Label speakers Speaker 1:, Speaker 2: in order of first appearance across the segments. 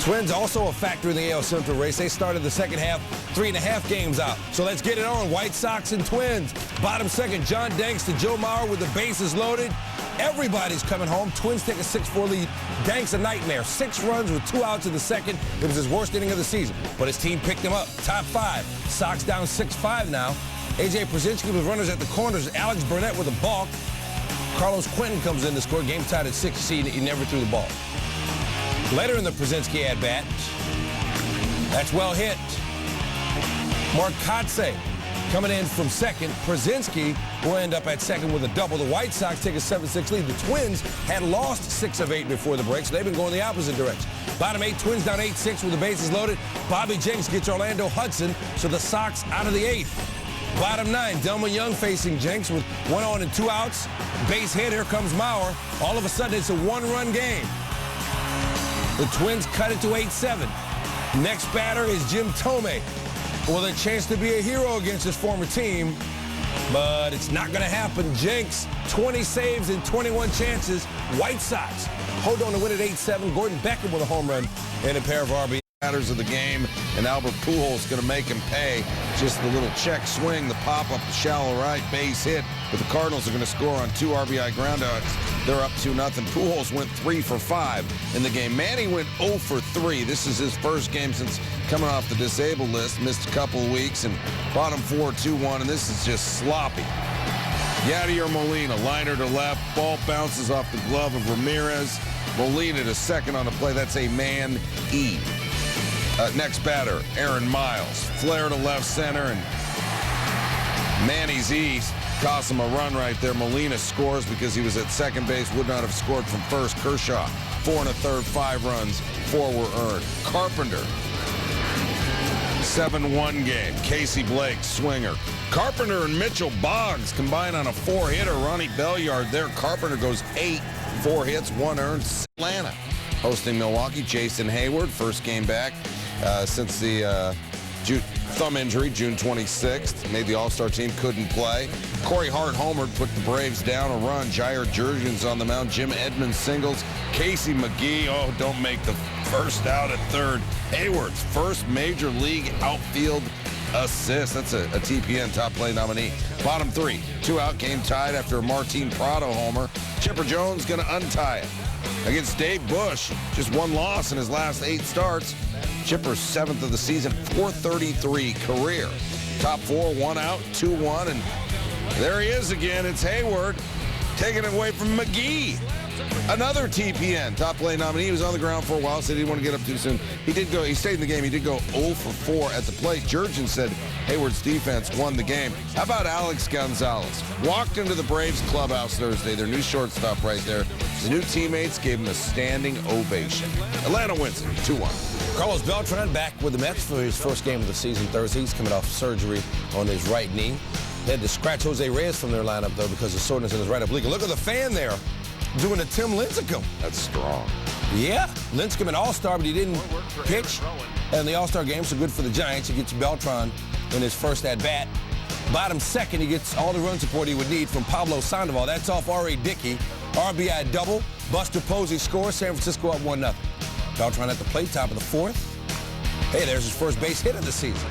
Speaker 1: Twins also a factor in the AL Central race. They started the second half 3.5 games out. So let's get it on. White Sox and Twins. Bottom second, John Danks to Joe Mauer with the bases loaded. Everybody's coming home. Twins take a 6-4 lead. Danks a nightmare. 6 runs with 2 outs in the second. It was his worst inning of the season. But his team picked him up. Top 5. Sox down 6-5 now. A.J. Przinsky with runners at the corners. Alex Burnett with a balk. Carlos Quentin comes in to score. Game tied at 6. See, he never threw the ball. Later in the Przinsky at-bat, that's well hit. Mark Kotsay coming in from second. Przinsky will end up at second with a double. The White Sox take a 7-6 lead. The Twins had lost 6 of 8 before the break, so they've been going the opposite direction. Bottom 8, Twins down 8-6 with the bases loaded. Bobby Jenks gets Orlando Hudson, so the Sox out of the 8th. Bottom 9, Delma Young facing Jenks with 1 on and 2 outs. Base hit, here comes Mauer. All of a sudden, it's a 1-run game. The Twins cut it to 8-7. Next batter is Jim Thome. With a chance to be a hero against his former team, but it's not going to happen. Jenks, 20 saves and 21 chances. White Sox hold on to win at 8-7. Gordon Beckham with a home run and a pair of RBI.
Speaker 2: Matters of the game, and Albert Pujols going to make him pay. Just the little check swing, the pop up, the shallow right, base hit. But the Cardinals are going to score on 2 RBI groundouts. They're up 2-0. Pujols went 3 for 5 in the game. Manny went 0 for 3. This is his first game since coming off the disabled list. Missed a couple of weeks and bottom 4, 2-1, and this is just sloppy. Yadier Molina, liner to left. Ball bounces off the glove of Ramirez. Molina to second on the play. That's a man-eat. Next batter, Aaron Miles. Flare to left center, and Manny's east cost him a run right there. Molina scores because he was at second base, would not have scored from first. Kershaw, 4 1/3, 5 runs, 4 were earned. Carpenter, 7-1 game. Casey Blake, swinger. Carpenter and Mitchell Boggs combine on a 4-hitter. Ronnie Belliard there. Carpenter goes 8, 4 hits, 1 earned. Atlanta hosting Milwaukee. Jason Hayward, first game back since the thumb injury, June 26th. Made the All-Star team, couldn't play. Corey Hart homered, put the Braves down a run. Jair Jurgens on the mound. Jim Edmonds singles. Casey McGee, don't make the first out at third. Hayward's first major league outfield assist. That's a TPN top play nominee. Bottom 3, 2 out, game tied after a Martin Prado homer. Chipper Jones going to untie it against Dave Bush. Just 1 loss in his last 8 starts. Chipper's 7th of the season, 433 career. Top 4, 1 out, 2-1, and there he is again. It's Hayward taking it away from McGee. Another TPN, top play nominee. He was on the ground for a while, said he didn't want to get up too soon. He stayed in the game. He did go 0 for 4 at the plate. Jurgens said Hayward's defense won the game. How about Alex Gonzalez? Walked into the Braves clubhouse Thursday, their new shortstop right there. His new teammates gave him a standing ovation. Atlanta wins it, 2-1.
Speaker 1: Carlos Beltran back with the Mets for his first game of the season Thursday. He's coming off surgery on his right knee. They had to scratch Jose Reyes from their lineup, though, because of soreness in his right oblique. Look at the fan there doing a Tim Lincecum.
Speaker 2: That's strong.
Speaker 1: Yeah, Lincecum an all-star, but he didn't pitch in the all-star game, so good for the Giants. He gets Beltran in his first at-bat. Bottom second, he gets all the run support he would need from Pablo Sandoval. That's off R.A. Dickey. RBI double. Buster Posey scores. San Francisco up 1-0. Beltran at the plate, top of the 4th. Hey, there's his first base hit of the season.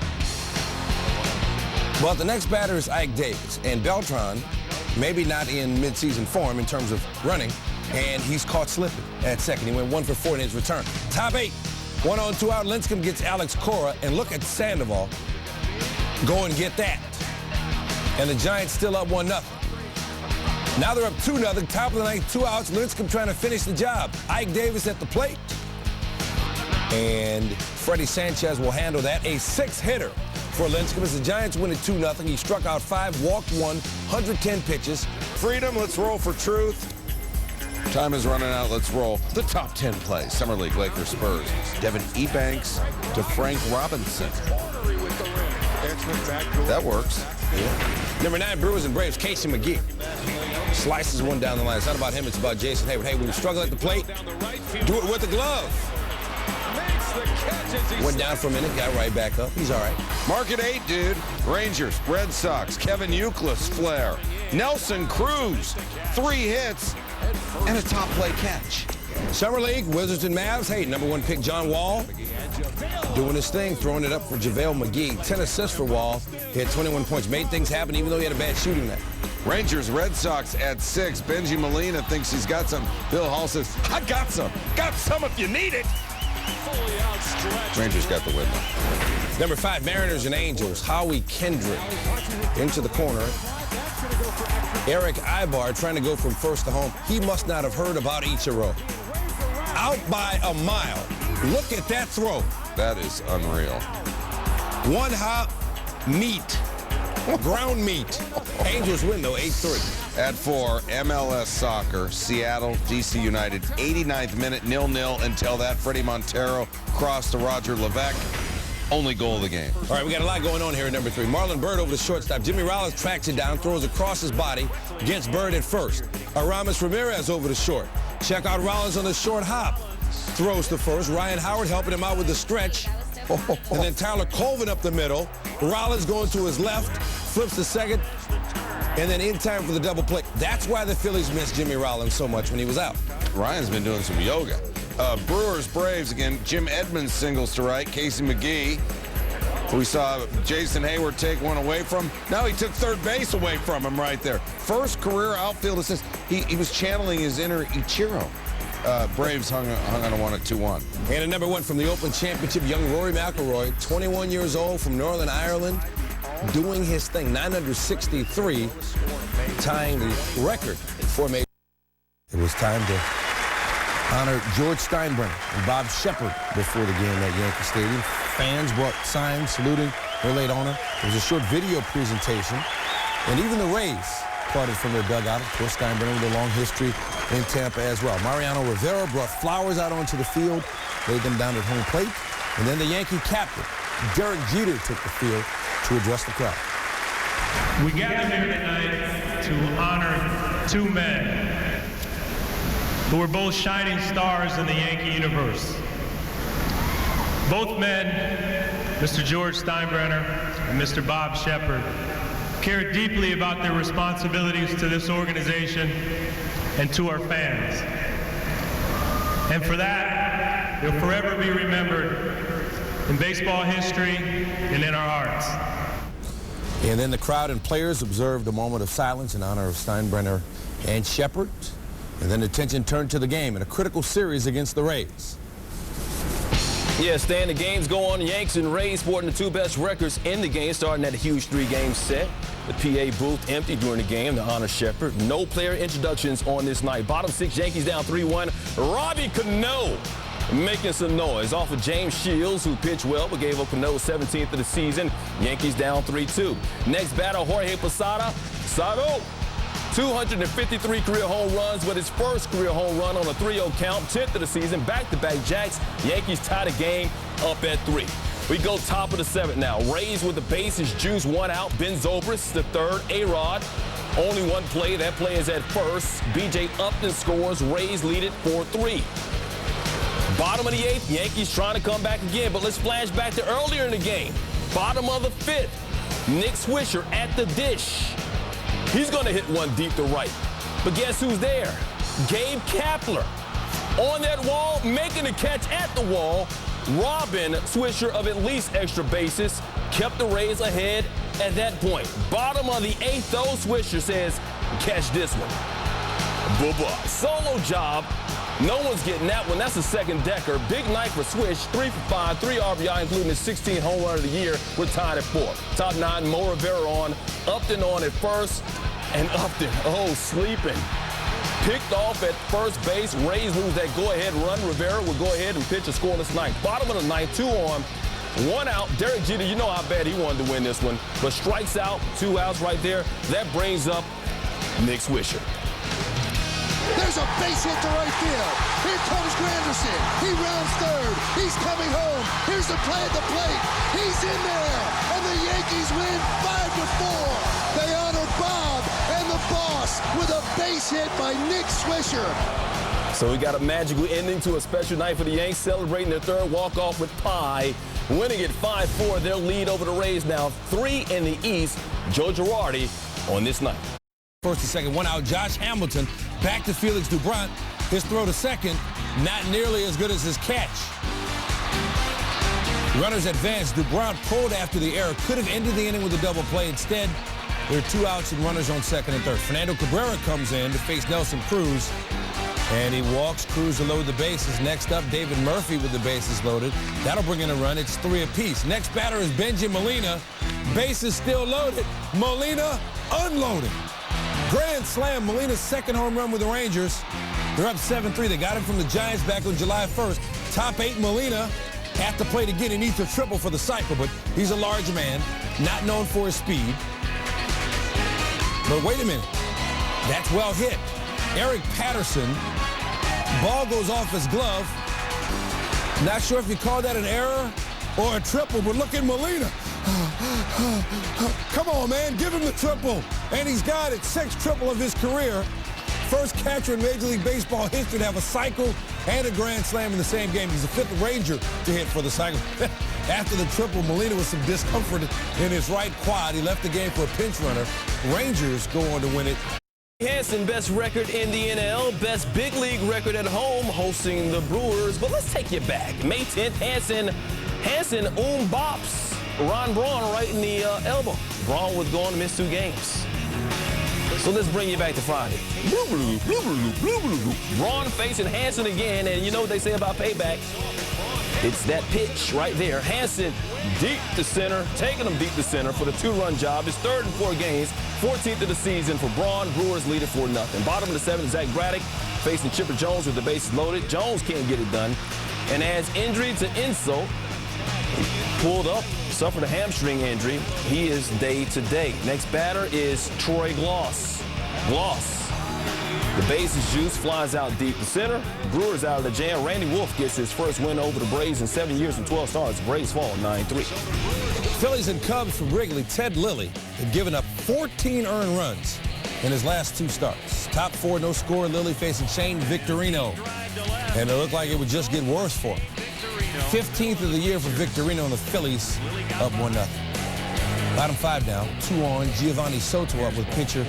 Speaker 1: Well, the next batter is Ike Davis, and Beltran, maybe not in midseason form in terms of running, and he's caught slipping at second. He went 1 for 4 in his return. Top 8, 1 on 2 out. Lincecum gets Alex Cora, and look at Sandoval go and get that. And the Giants still up 1-0. Now they're up 2-0, top of the 9th, 2 outs. Lincecum trying to finish the job. Ike Davis at the plate. And Freddie Sanchez will handle that. A 6-hitter for Lincecum as the Giants win at 2-0. He struck out 5, walked 1, 110 pitches.
Speaker 2: Freedom, let's roll for truth. Time is running out, let's roll. The top 10 plays. Summer League, Lakers, Spurs. Devin Ebanks to Frank Robinson. That works.
Speaker 1: Yeah. Number 9, Brewers and Braves, Casey McGee. Slices one down the line. It's not about him, it's about Jason Hayward. Hey, when you struggle at the plate, do it with the glove. Went down for a minute, got right back up. He's all right.
Speaker 2: Market 8, dude. Rangers, Red Sox, Kevin Youkilis, flare. Nelson Cruz, 3 hits and a top play catch.
Speaker 1: Summer League, Wizards and Mavs. Hey, #1 pick John Wall doing his thing, throwing it up for JaVale McGee. 10 assists for Wall. He had 21 points. Made things happen even though he had a bad shooting night.
Speaker 2: Rangers, Red Sox at 6. Benji Molina thinks he's got some. Bill Hall says, I got some. Got some if you need it. Rangers got the win, though.
Speaker 1: #5, Mariners and Angels. Howie Kendrick into the corner. Eric Ibar trying to go from first to home. He must not have heard about Ichiro. Out by a mile. Look at that throw.
Speaker 2: That is unreal.
Speaker 1: One hop meat. Ground meat. Angels win, though, 8-3.
Speaker 2: At 4, MLS Soccer, Seattle, DC United. 89th minute, 0-0 until that. Freddie Montero crossed to Roger Levesque. Only goal of the game.
Speaker 1: All right, we got a lot going on here at #3. Marlon Byrd over the shortstop. Jimmy Rollins tracks it down, throws across his body, gets Byrd at first. Aramis Ramirez over the short. Check out Rollins on the short hop. Throws to first. Ryan Howard helping him out with the stretch. And then Tyler Colvin up the middle. Rollins going to his left, flips to second, and then in time for the double play. That's why the Phillies missed Jimmy Rollins so much when he was out.
Speaker 2: Ryan's been doing some yoga. Brewers, Braves again. Jim Edmonds singles to right. Casey McGee. We saw Jason Hayward take one away from. Now he took third base away from him right there. First career outfield assist. He was channeling his inner Ichiro. Braves hung on a 1 at 2-1.
Speaker 1: And at #1 from the Open Championship, young Rory McIlroy, 21 years old from Northern Ireland, doing his thing. 963, tying the record for major. It was time to honor George Steinbrenner and Bob Shepard before the game at Yankee Stadium. Fans brought signs saluting their late owner. There was a short video presentation, and even the Rays applauded from their dugout. Of course, Steinbrenner with a long history in Tampa as well. Mariano Rivera brought flowers out onto the field, laid them down at home plate, and then the Yankee captain, Derek Jeter, took the field to address the crowd.
Speaker 3: We gather here tonight to honor two men who were both shining stars in the Yankee universe. Both men, Mr. George Steinbrenner and Mr. Bob Shepard, cared deeply about their responsibilities to this organization and to our fans. And for that, they'll forever be remembered in baseball history and in our hearts.
Speaker 1: And then the crowd and players observed a moment of silence in honor of Steinbrenner and Shepard. And then attention turned to the game in a critical series against the Rays.
Speaker 4: Yeah, Stan, the games go on. Yanks and Rays sporting the two best records in the game, starting at a huge 3-game set. The PA booth empty during the game to honor Shepard. No player introductions on this night. Bottom 6, Yankees down 3-1. Robbie Cano making some noise off of James Shields, who pitched well but gave up Cano's 17th of the season. Yankees down 3-2. Next batter, Jorge Posada. 253 career home runs, but his first career home run on a 3-0 count, 10th of the season, back-to-back jacks. Yankees tie the game up at 3. We go top of the 7th now. Rays with the bases, juice, 1 out. Ben Zobrist, the third. A-Rod, only 1 play. That play is at first. B.J. Upton scores. Rays lead it 4-3. Bottom of the 8th, Yankees trying to come back again, but let's flash back to earlier in the game. Bottom of the 5th, Nick Swisher at the dish. He's going to hit one deep to right. But guess who's there? Gabe Kapler. On that wall, making a catch at the wall. Robin Swisher of at least extra bases kept the Rays ahead at that point. Bottom of the 8th, though, Swisher says, catch this one. Bye-bye. Solo job. No one's getting that one. That's a second decker. Big night for Swish. 3 for 5, 3 RBI, including his 16th home run of the year. We're tied at 4. Top 9, Mo Rivera on. Upton on at first. And Upton, sleeping. Picked off at first base. Rays lose that go-ahead run. Rivera will go ahead and pitch a scoreless ninth. Bottom of the 9th, 2 on. 1 out. Derek Jeter, you know how bad he wanted to win this one. But strikes out, 2 outs right there. That brings up Nick Swisher.
Speaker 5: There's a base hit to right field. Here comes Granderson. He rounds third. He's coming home. Here's the play at the plate. He's in there. And the Yankees win 5-4. They honor Bob and the boss with a base hit by Nick Swisher.
Speaker 4: So we got a magical ending to a special night for the Yanks, celebrating their third walk-off with pie. Winning it 5-4. Their lead over the Rays now 3 in the East. Joe Girardi on this night.
Speaker 1: First and second, 1 out. Josh Hamilton back to Felix Doubront. His throw to second, not nearly as good as his catch. Runners advanced. DuBron pulled after the error. Could have ended the inning with a double play. Instead, there are 2 outs and runners on second and third. Fernando Cabrera comes in to face Nelson Cruz. And he walks Cruz to load the bases. Next up, David Murphy with the bases loaded. That'll bring in a run. It's 3 apiece. Next batter is Benji Molina. Bases still loaded. Molina unloading. Grand slam. Molina's second home run with the Rangers. They're up 7-3. They got him from the Giants back on July 1st. Top 8 Molina at the plate again. He needs a triple for the cycle, but he's a large man, not known for his speed. But wait a minute. That's well hit. Eric Patterson, ball goes off his glove. Not sure if you call that an error or a triple, but look at Molina. Come on, man, give him the triple. And he's got it, 6th triple of his career. First catcher in Major League Baseball history to have a cycle and a grand slam in the same game. He's the 5th Ranger to hit for the cycle. After the triple, Molina with some discomfort in his right quad. He left the game for a pinch runner. Rangers go on to win it.
Speaker 4: Hansen, best record in the NL, best big league record at home, hosting the Brewers. But let's take you back. May 10th, Hansen bops Ron Braun right in the elbow. Braun was going to miss 2 games. So let's bring you back to Friday. Braun facing Hansen again, and you know what they say about payback? It's that pitch right there. Hansen deep to center, taking him deep to center for the 2-run job. His 3rd in 4 games, 14th of the season for Braun. Brewers lead it 4-0. Bottom of the 7th, Zach Braddock facing Chipper Jones with the bases loaded. Jones can't get it done. And adds injury to insult. He pulled up, suffered a hamstring injury. He is day to day. Next batter is Troy Gloss. The bases juice, flies out deep to center. Brewers out of the jam. Randy Wolf gets his first win over the Braves in 7 years and 12 starts. Braves fall 9-3.
Speaker 1: Phillies and Cubs from Wrigley. Ted Lilly had given up 14 earned runs in his last 2 starts. Top 4, no score. Lilly facing Shane Victorino. And it looked like it would just get worse for him. 15th of the year for Victorino and the Phillies, up 1-0. Bottom 5 now, 2 on. Giovanni Soto up with pitcher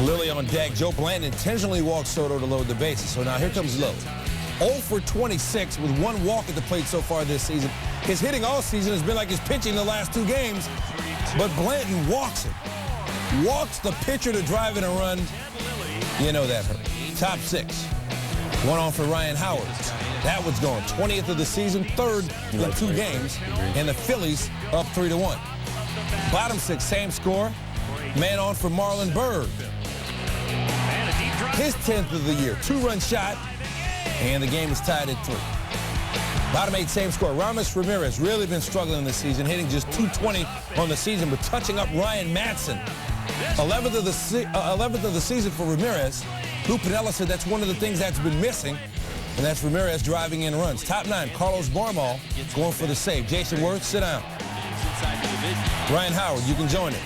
Speaker 1: Lilly on deck. Joe Blanton intentionally walked Soto to load the bases. So now here comes Lilly. 0 for 26 with 1 walk at the plate so far this season. His hitting all season has been like his pitching the last 2 games. But Blanton walks it. Walks the pitcher to drive in a run. You know that hurt. Top 6. 1 on for Ryan Howard. That one's gone. 20th of the season, 3rd in 2 games. And the Phillies up 3-1. Bottom 6, same score. Man on for Marlon Byrd. His 10th of the year, 2-run shot, and the game is tied at 3. Bottom 8, same score. Ramos Ramirez really been struggling this season, hitting just .220 on the season, but touching up Ryan Madsen. 11th of the season for Ramirez. Lou Piniella said that's one of the things that's been missing, and that's Ramirez driving in runs. Top 9, Carlos Barmal going for the save. Jason Worth, sit down. Ryan Howard, you can join it.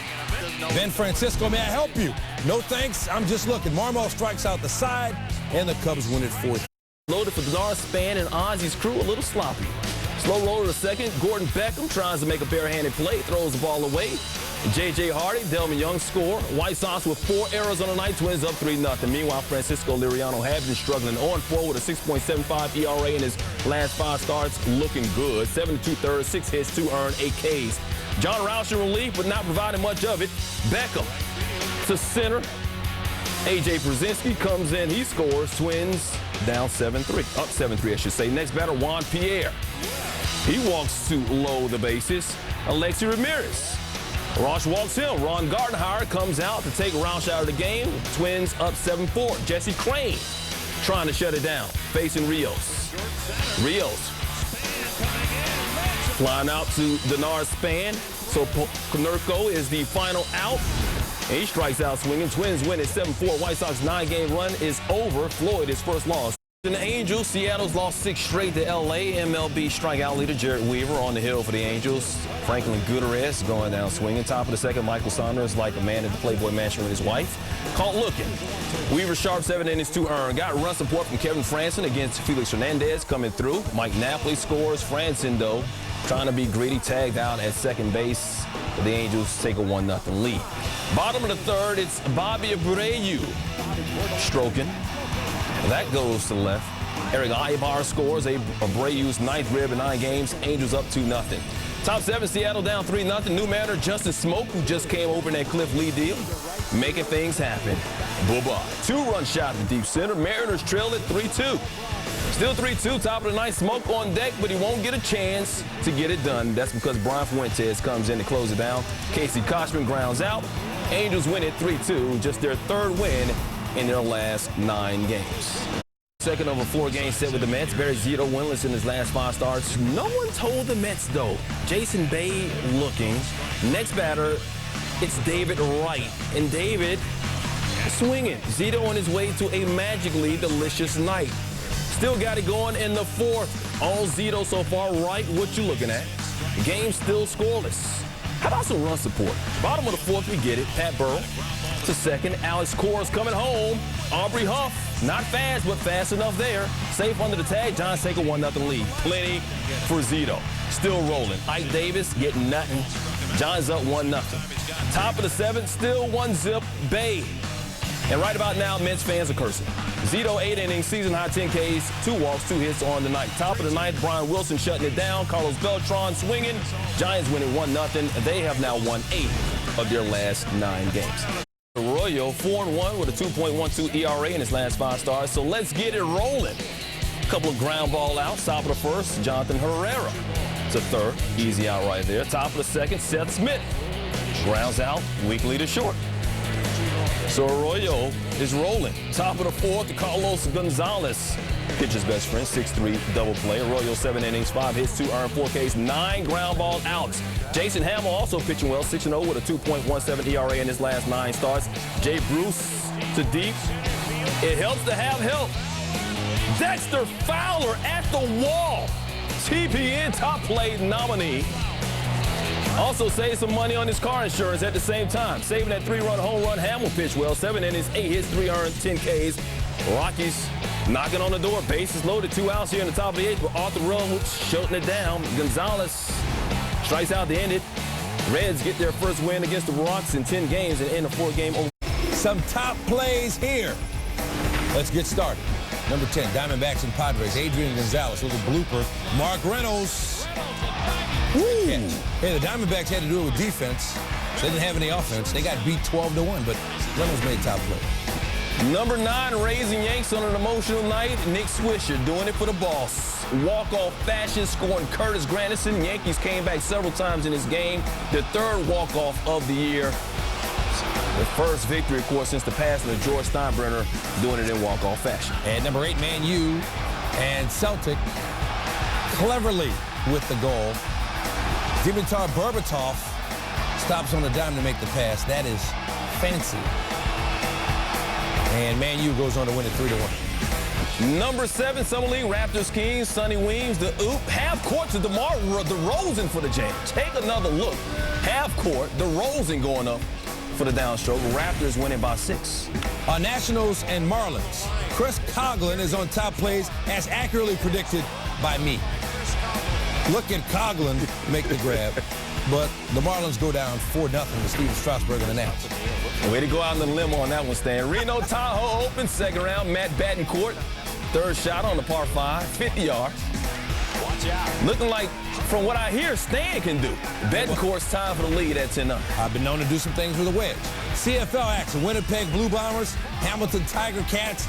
Speaker 1: Ben Francisco, may I help you? No thanks, I'm just looking. Marmol strikes out the side, and the Cubs win it 4-3.
Speaker 4: Loaded for Denard Span and Ozzy's crew, a little sloppy. Slow roller to second. Gordon Beckham tries to make a barehanded play, throws the ball away. J.J. Hardy, Delman Young score. White Sox with 4 errors on the night, Twins up 3-0. Meanwhile, Francisco Liriano had been struggling 0-4 with a 6.75 ERA in his last 5 starts, looking good. 7 2/3, 6 hits, 2 earned, 8 Ks. John Roush in relief, but not providing much of it. Beckham to center. A.J. Brzezinski comes in, he scores. Twins down 7-3, up 7-3, I should say. Next batter, Juan Pierre. He walks to load the bases. Alexi Ramirez. Roush walks him. Ron Gardenhire comes out to take Roush out of the game. Twins up 7-4. Jesse Crane trying to shut it down, facing Rios. Rios flying out to Denard Span. So Konerko is the final out. And he strikes out swinging. Twins win at 7-4. White Sox 9-game run is over. Floyd, his first loss. The Angels, Seattle's lost 6 straight to L.A. MLB strikeout leader Jarrett Weaver on the hill for the Angels. Franklin Gutierrez going down swinging. Top of the 2nd, Michael Saunders like a man at the Playboy Mansion with his wife. Caught looking. Weaver sharp 7 innings, 2 earned. Got run support from Kevin Franson against Felix Hernandez coming through. Mike Napoli scores. Franson, though, trying to be greedy, tagged out at second base. The Angels take a 1-0 lead. Bottom of the 3rd, it's Bobby Abreu stroking. That goes to the left. Eric Aybar scores. Abreu's ninth rib in 9 games. Angels up 2-0. Top 7, Seattle down 3-0. New manager Justin Smoke, who just came over in that Cliff Lee deal, making things happen. Booba. 2-run shot in deep center. Mariners trail at 3-2. Still 3-2, top of the ninth. Smoke on deck, but he won't get a chance to get it done. That's because Brian Fuentes comes in to close it down. Casey Koshman grounds out. Angels win at 3-2, just their 3rd win in their last 9 games. Second of a 4-game set with the Mets. Barry Zito winless in his last 5 starts. No one told the Mets, though. Jason Bay looking. Next batter, it's David Wright. And David swinging. Zito on his way to a magically delicious night. Still got it going in the 4th. All Zito so far. Wright, what you looking at? Game still scoreless. How about some run support? Bottom of the 4th, we get it. Pat Burrell to second. Alex Cora's coming home. Aubrey Huff, not fast, but fast enough there. Safe under the tag. John take a 1-0 lead. Plenty for Zito. Still rolling. Ike Davis getting nothing. John's up 1-0. Top of the 7th, still 1-zip. Bay. And right about now, Mets fans are cursing. Zito, 8 innings, season-high 10 Ks, 2 walks, 2 hits on the night. Top of the 9th, Brian Wilson shutting it down. Carlos Beltran swinging. Giants winning 1-0. They have now won 8 of their last 9 games. Arroyo, 4-1 with a 2.12 ERA in his last 5 starts. So let's get it rolling. A couple of ground ball outs. Top of the 1st, Jonathan Herrera to 3rd. Easy out right there. Top of the 2nd, Seth Smith. Grounds out, weakly to short. So Arroyo is rolling. Top of the 4th, Carlos Gonzalez. Pitcher's best friend, 6'3", double play. Arroyo, 7 innings, 5 hits, 2 earned, 4 Ks, 9 ground ball outs. Jason Hamill also pitching well, 6-0 with a 2.17 ERA in his last 9 starts. Jay Bruce to deep. It helps to have help. Dexter Fowler at the wall. TPN top play nominee. Also saved some money on his car insurance at the same time. Saving that 3-run home run. Hamill pitched well, 7 innings, 8 hits, 3 earned, 10 Ks. Rockies knocking on the door. Bases loaded, 2 outs here in the top of the 8th with Arthur Rose shutting it down. Gonzalez strikes out to end it. Reds get their first win against the Rocks in 10 games and end a 4-game over.
Speaker 1: Some top plays here. Let's get started. Number 10, Diamondbacks and Padres. Adrian Gonzalez, little blooper. Mark Reynolds. Catch. Hey, the Diamondbacks had to do it with defense. They didn't have any offense. They got beat 12-1, but Reynolds made top play.
Speaker 4: Number 9, Rays and Yanks on an emotional night. Nick Swisher doing it for the boss. Walk-off fashion, scoring Curtis Granderson. Yankees came back several times in this game. The 3rd walk-off of the year. The first victory, of course, since the passing of George Steinbrenner, doing it in walk-off fashion.
Speaker 1: And number 8, Man U and Celtic cleverly with the goal. Dimitar Berbatov stops on the dime to make the pass. That is fancy. And Man U goes on to win it 3-1.
Speaker 4: Number 7, Summer League Raptors Kings, Sonny Weems, the oop. Half court to DeMar DeRozan for the jam. Take another look. Half court, DeRozan going up for the downstroke. Raptors winning by 6.
Speaker 1: Nationals and Marlins. Chris Coughlin is on top plays as accurately predicted by me. Look at Coughlin make the grab, but the Marlins go down 4-0 with Steven Strasburg in the nets.
Speaker 4: Way to go out on the limb on that one, Stan. Reno Tahoe open, 2nd round. Matt Battencourt, 3rd shot on the par 5, 50 yards. Watch out. Looking like, from what I hear, Stan can do. Battencourt's time for the lead at 10-0.
Speaker 1: I've been known to do some things with a wedge. CFL action, Winnipeg Blue Bombers, Hamilton Tiger Cats.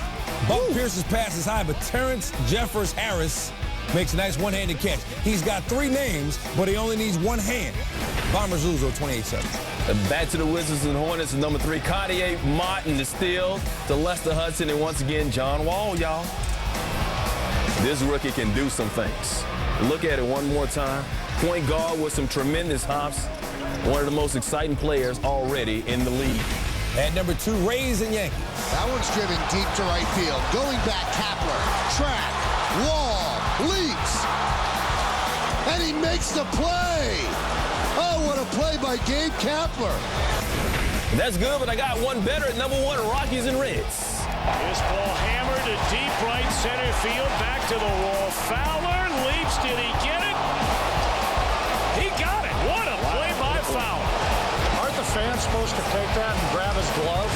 Speaker 1: Buck Pierce's pass is high, but Terrence Jeffers Harris makes a nice one-handed catch. He's got 3 names, but he only needs 1 hand. Bombers lose 28-7.
Speaker 4: Back to the Wizards and Hornets, number 3, Cartier Martin to steal to Lester Hudson, and once again, John Wall, y'all. This rookie can do some things. Look at it one more time. Point guard with some tremendous hops. One of the most exciting players already in the league.
Speaker 1: At number 2, Rays and Yankees.
Speaker 5: That one's driven deep to right field. Going back, Kapler. Track. Wall. Leaps. And he makes the play. Oh, what a play by Gabe Kapler.
Speaker 4: That's good, but I got one better at number 1, Rockies and Reds.
Speaker 6: This ball hammered to deep right center field. Back to the wall. Fowler leaps. Did he get it? He got it. What a play by Fowler.
Speaker 7: Aren't the fans supposed to take that and grab his glove?